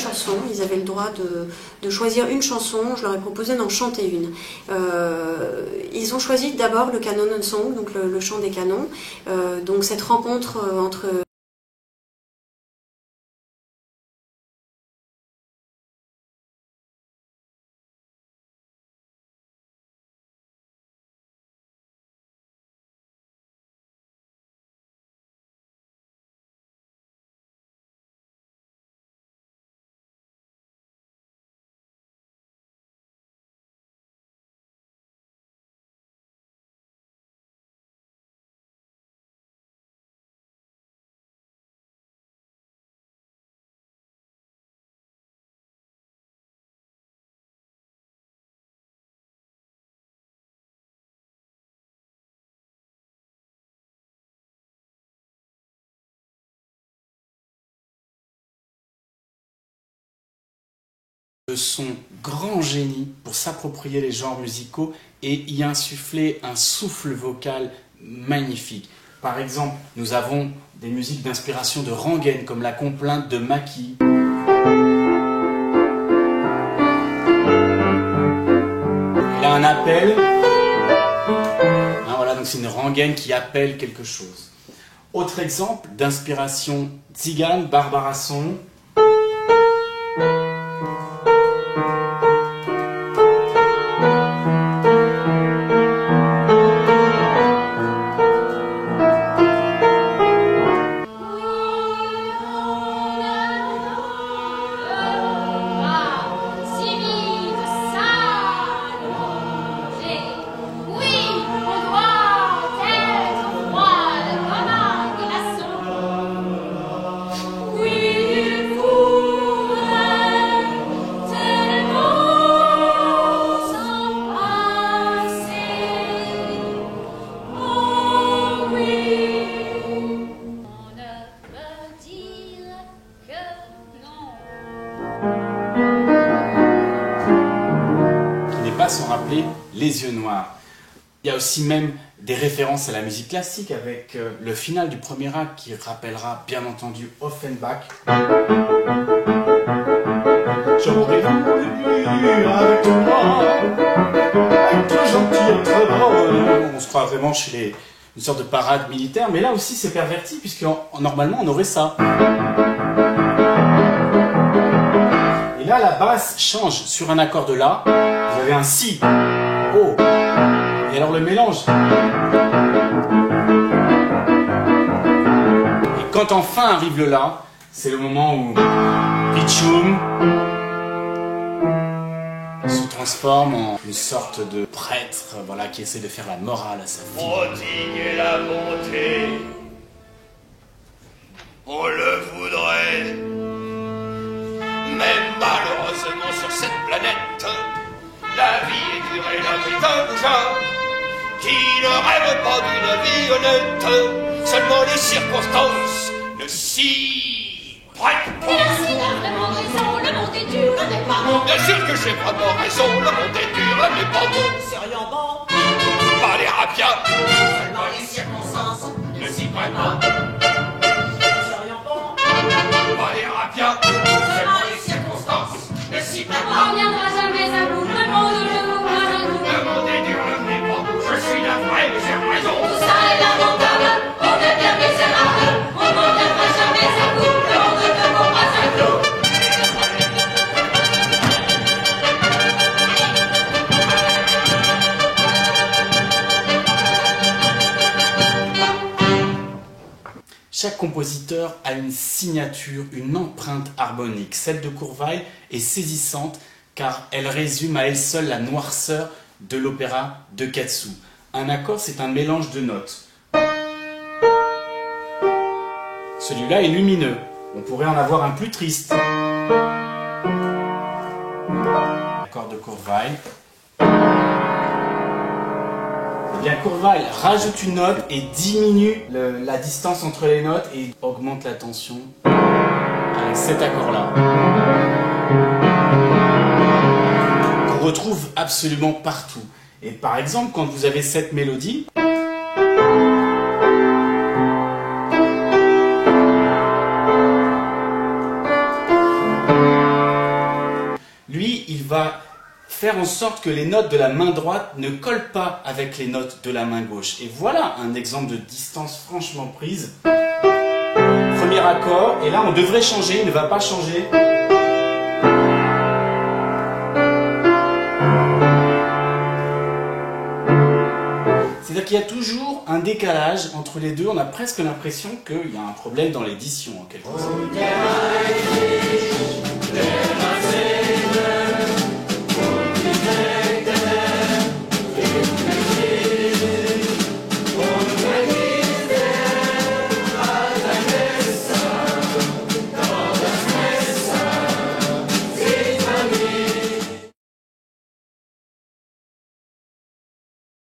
chanson. Ils avaient le droit de choisir une chanson. Je leur ai proposé d'en chanter une. Ils ont choisi d'abord le Canon Song, donc le chant des canons. Donc cette rencontre entre de son grand génie pour s'approprier les genres musicaux et y insuffler un souffle vocal magnifique. Par exemple, nous avons des musiques d'inspiration de Rengen, comme la complainte de Maki. Il a un appel. Voilà, donc c'est une rengaine qui appelle quelque chose. Autre exemple d'inspiration tzigane, Barbara Song. Sans rappeler Les Yeux Noirs. Il y a aussi même des références à la musique classique avec le final du premier acte qui rappellera bien entendu Offenbach. J'aurais voulu avec toi, être gentil, être drôle. On se croit vraiment chez une sorte de parade militaire, mais là aussi c'est perverti puisque normalement on aurait ça. Et là la basse change sur un accord de La. Vous avez un Si, Oh, et alors le mélange. Et quand enfin arrive le La, c'est le moment où Pichum se transforme en une sorte de prêtre, voilà, qui essaie de faire la morale à sa fille. Prodiguer la bonté, on le voudrait, mais malheureusement sur cette planète, la vie est dure et l'homme est un goujat qui ne rêve pas d'une vie honnête. Seulement les circonstances ne s'y prêtent pas. Merci a vraiment raison, le monde est dur, le n'est pas bon. Bien sûr que j'ai vraiment raison, le monde est dur, le n'est pas bon. C'est rien bon, Pas les rapias, seulement les circonstances ne s'y prêtent pas. C'est rien bon, Pas les rapias, seulement les circonstances ne s'y prêtent On pas. reviendra jamais à bout, le monde le vaut à genoux. Le monde est dur, le n'est pas bon. Je suis navré, mais j'ai raison. Tout ça est lamentable, on devient misérable, on ne reviendra jamais à bout, le monde ne vaut pas un clou. Chaque compositeur a une signature, une empreinte harmonique. Celle de Courval est saisissante car elle résume à elle seule la noirceur de l'opéra de Katsu. Un accord, c'est un mélange de notes. Celui-là est lumineux. On pourrait en avoir un plus triste. Accord de Courval. Eh bien, Courval rajoute une note et diminue la distance entre les notes et augmente la tension avec cet accord-là. Qu'on retrouve absolument partout. Et par exemple, quand vous avez cette mélodie, va faire en sorte que les notes de la main droite ne collent pas avec les notes de la main gauche. Et voilà un exemple de distance franchement prise. Premier accord, et là on devrait changer, il ne va pas changer. C'est-à-dire qu'il y a toujours un décalage entre les deux, on a presque l'impression qu'il y a un problème dans l'édition en quelque sorte.